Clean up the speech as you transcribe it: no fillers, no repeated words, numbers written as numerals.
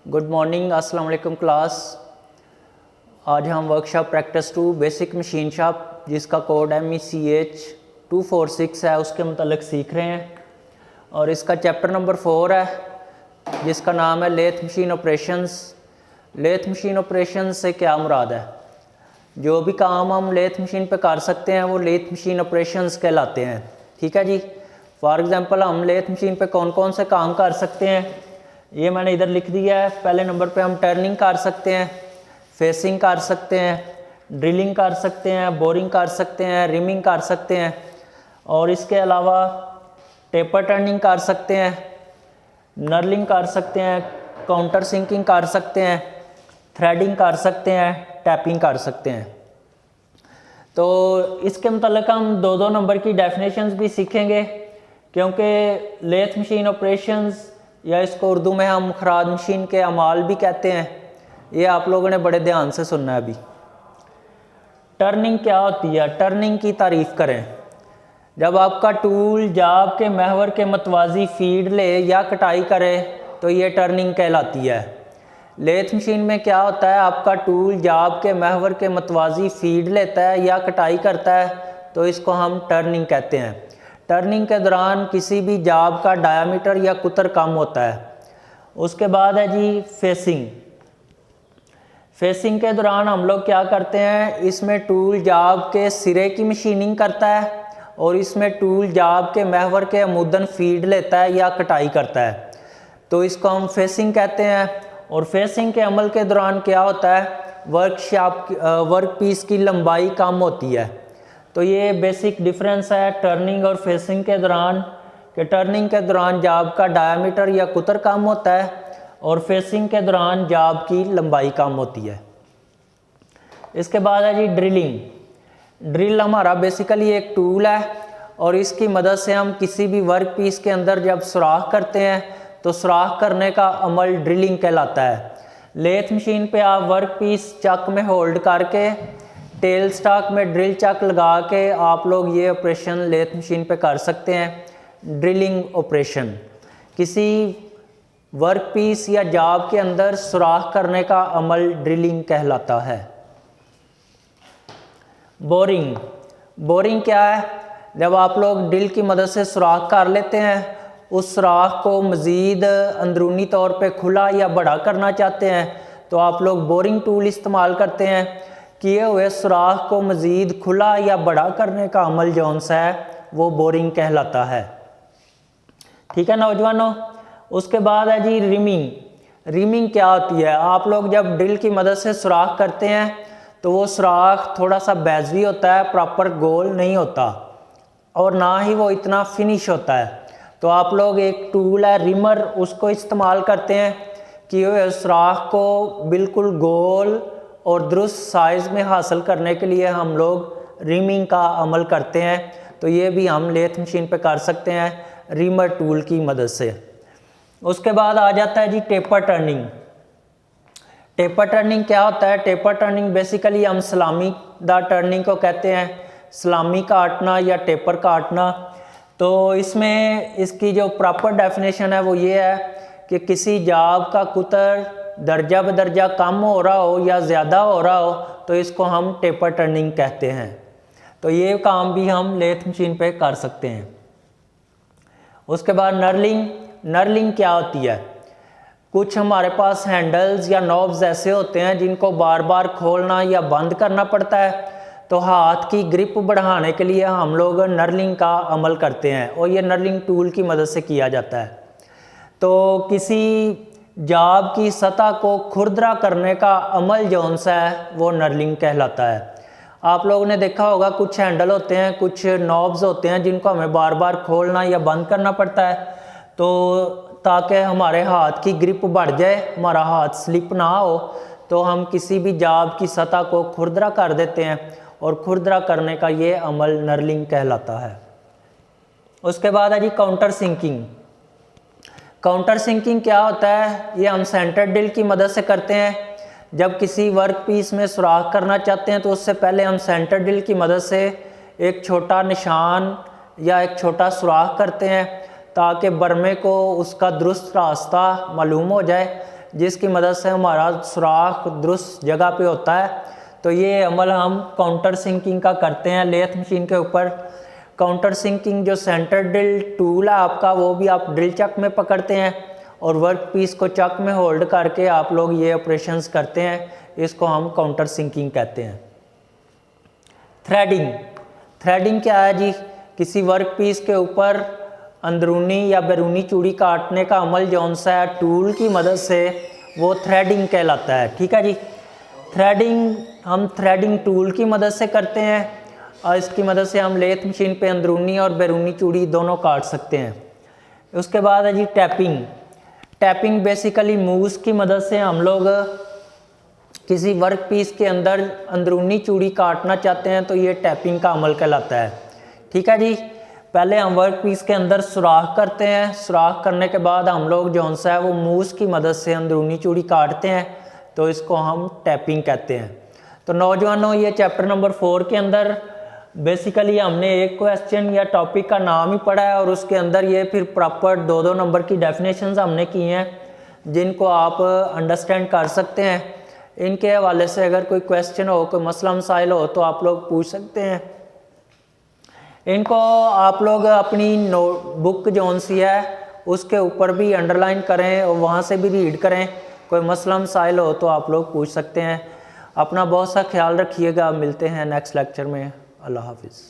Good morning, अस्सलाम वालेकुम class. आज हम workshop practice 2 basic machine shop जिसका कोड MECH 246 है उसके मतलब सीख रहे हैं और इसका चैप्टर नंबर 4 है जिसका नाम है lathe machine operations. Lathe machine operations से क्या मुराद है? जो भी काम हम लेथ मशीन पे कर सकते हैं वो लेथ मशीन ऑपरेशंस कहलाते हैं। ठीक है जी। फॉर एग्जांपल हम लेथ मशीन पे कौन कौन से काम कर सकते हैं ये मैंने इधर लिख दिया है। पहले नंबर पे हम टर्निंग कर सकते हैं, फेसिंग कर सकते हैं, ड्रिलिंग कर सकते हैं, बोरिंग कर सकते हैं, रिमिंग कर सकते हैं और इसके अलावा टेपर टर्निंग कर सकते हैं, नर्लिंग कर सकते हैं, काउंटर सिंकिंग कर सकते हैं, थ्रेडिंग कर सकते हैं, टैपिंग कर सकते हैं। तो इसके मतलब हम दो नंबर की डेफिनेशंस भी सीखेंगे क्योंकि लेथ मशीन ऑपरेशंस या इसको उर्दू में हम खराद मशीन के अमाल भी कहते हैं। ये आप लोगों ने बड़े ध्यान से सुनना है। अभी टर्निंग क्या होती है, टर्निंग की तारीफ़ करें। जब आपका टूल जाब के महवर के मतवाजी फीड ले या कटाई करे तो ये टर्निंग कहलाती है। लेथ मशीन में क्या होता है, आपका टूल जाब के महवर के मतवाजी फीड लेता है या कटाई करता है तो इसको हम टर्निंग कहते हैं। टर्निंग के दौरान किसी भी जाब का डायामीटर या कुतर कम होता है। उसके बाद है जी फेसिंग। फेसिंग के दौरान हम लोग क्या करते हैं, इसमें टूल जाब के सिरे की मशीनिंग करता है और इसमें टूल जाब के महवर के अमूदन फीड लेता है या कटाई करता है तो इसको हम फेसिंग कहते हैं। और फेसिंग के अमल के दौरान क्या होता है, वर्क पीस की लंबाई कम होती है। तो ये बेसिक डिफरेंस है टर्निंग और फेसिंग के दौरान कि टर्निंग के दौरान जाब का डायामीटर या कुतर कम होता है और फेसिंग के दौरान जाब की लंबाई कम होती है। इसके बाद है जी ड्रिलिंग। ड्रिल हमारा बेसिकली एक टूल है और इसकी मदद से हम किसी भी वर्क पीस के अंदर जब सुराख करते हैं तो सुराख करने का अमल ड्रिलिंग कहलाता है। लेथ मशीन पे आप वर्क पीस चक में होल्ड करके टेल स्टॉक में ड्रिल चक लगा के आप लोग ये ऑपरेशन लेथ मशीन पे कर सकते हैं। ड्रिलिंग ऑपरेशन किसी वर्क पीस या जाब के अंदर सुराख करने का अमल ड्रिलिंग कहलाता है। बोरिंग। बोरिंग क्या है, जब आप लोग ड्रिल की मदद से सुराख कर लेते हैं, उस सुराख को मज़ीद अंदरूनी तौर पे खुला या बड़ा करना चाहते हैं तो आप लोग बोरिंग टूल इस्तेमाल करते हैं। किए हुए सुराख को मज़ीद खुला या बड़ा करने का अमल जौन सा है वो बोरिंग कहलाता है। ठीक है नौजवानों। उसके बाद है जी रिमिंग। रिमिंग क्या होती है, आप लोग जब ड्रिल की मदद से सुराख करते हैं तो वो सुराख थोड़ा सा बैजवी होता है, प्रॉपर गोल नहीं होता और ना ही वो इतना फिनिश होता है। तो आप लोग एक टूल है रिमर, उसको इस्तेमाल करते हैं कि हुए सुराख को बिल्कुल गोल और दुरुस्त साइज़ में हासिल करने के लिए हम लोग रिमिंग का अमल करते हैं। तो ये भी हम लेथ मशीन पे कर सकते हैं रिमर टूल की मदद से। उसके बाद आ जाता है जी टेपर टर्निंग। टेपर टर्निंग क्या होता है, टेपर टर्निंग बेसिकली हम सलामी दार टर्निंग को कहते हैं, सलामी काटना या टेपर काटना। तो इसमें इसकी जो प्रॉपर डेफिनेशन है वो ये है कि किसी जाब का कुतर दर्जा बदर्जा कम हो रहा हो या ज़्यादा हो रहा हो तो इसको हम टेपर टर्निंग कहते हैं। तो ये काम भी हम लेथ मशीन पे कर सकते हैं। उसके बाद नर्लिंग। नर्लिंग क्या होती है, कुछ हमारे पास हैंडल्स या नॉब्स ऐसे होते हैं जिनको बार बार खोलना या बंद करना पड़ता है तो हाथ की ग्रिप बढ़ाने के लिए हम लोग नर्लिंग का अमल करते हैं और ये नर्लिंग टूल की मदद से किया जाता है। तो किसी जाब की सतह को खुरदरा करने का अमल जौन सा है वो नर्लिंग कहलाता है। आप लोगों ने देखा होगा कुछ हैंडल होते हैं, कुछ नॉब्स होते हैं जिनको हमें बार बार खोलना या बंद करना पड़ता है तो ताकि हमारे हाथ की ग्रिप बढ़ जाए, हमारा हाथ स्लिप ना हो। तो हम किसी भी जाब की सतह को खुरदरा कर देते हैं और खुरदरा करने का ये अमल नर्लिंग कहलाता है। उसके बाद है जी काउंटर सिंकिंग। काउंटर सिंकिंग क्या होता है, ये हम सेंटर ड्रिल की मदद से करते हैं। जब किसी वर्क पीस में सुराख करना चाहते हैं तो उससे पहले हम सेंटर ड्रिल की मदद से एक छोटा निशान या एक छोटा सुराख करते हैं ताकि बर्मे को उसका दुरुस्त रास्ता मालूम हो जाए। जिसकी मदद से हमारा सुराख दुरुस्त जगह पे होता है। तो ये अमल हम काउंटर सिंकिंग का करते हैं लेथ मशीन के ऊपर। काउंटर सिंकिंग जो सेंटर ड्रिल टूल है आपका, वो भी आप ड्रिल चक में पकड़ते हैं और वर्क पीस को चक में होल्ड करके आप लोग ये ऑपरेशंस करते हैं। इसको हम काउंटर सिंकिंग कहते हैं। थ्रेडिंग, थ्रेडिंग क्या है जी? किसी वर्क पीस के ऊपर अंदरूनी या बैरूनी चूड़ी काटने का अमल जौन सा है टूल की मदद से, वो थ्रेडिंग कहलाता है। ठीक है जी। थ्रेडिंग हम थ्रेडिंग टूल की मदद से करते हैं और इसकी मदद से हम लेथ मशीन पे अंदरूनी और बैरूनी चूड़ी दोनों काट सकते हैं। उसके बाद है जी टैपिंग। टैपिंग बेसिकली मूव्स की मदद से हम लोग किसी वर्क पीस के अंदर अंदरूनी चूड़ी काटना चाहते हैं तो ये टैपिंग का अमल कहलाता है। ठीक है जी। पहले हम वर्क पीस के अंदर सुराख करते हैं, सुराख करने के बाद हम लोग जौन सा है वो मूव्स की मदद से अंदरूनी चूड़ी काटते हैं, तो इसको हम टैपिंग कहते हैं। तो नौजवानों, ये चैप्टर नंबर 4 के अंदर बेसिकली हमने एक क्वेश्चन या टॉपिक का नाम ही पढ़ा है और उसके अंदर ये फिर प्रॉपर 2-2 नंबर की डेफिनेशंस हमने की हैं जिनको आप अंडरस्टैंड कर सकते हैं। इनके हवाले से अगर कोई क्वेश्चन हो, कोई मसला मसाइल हो तो आप लोग पूछ सकते हैं। इनको आप लोग अपनी नोटबुक जौन सी है उसके ऊपर भी अंडरलाइन करें और वहाँ से भी रीड करें। कोई मसला मसाइल हो तो आप लोग पूछ सकते हैं। अपना बहुत सा ख्याल रखिएगा। मिलते हैं नेक्स्ट लेक्चर में। अल्लाह हाफिज़।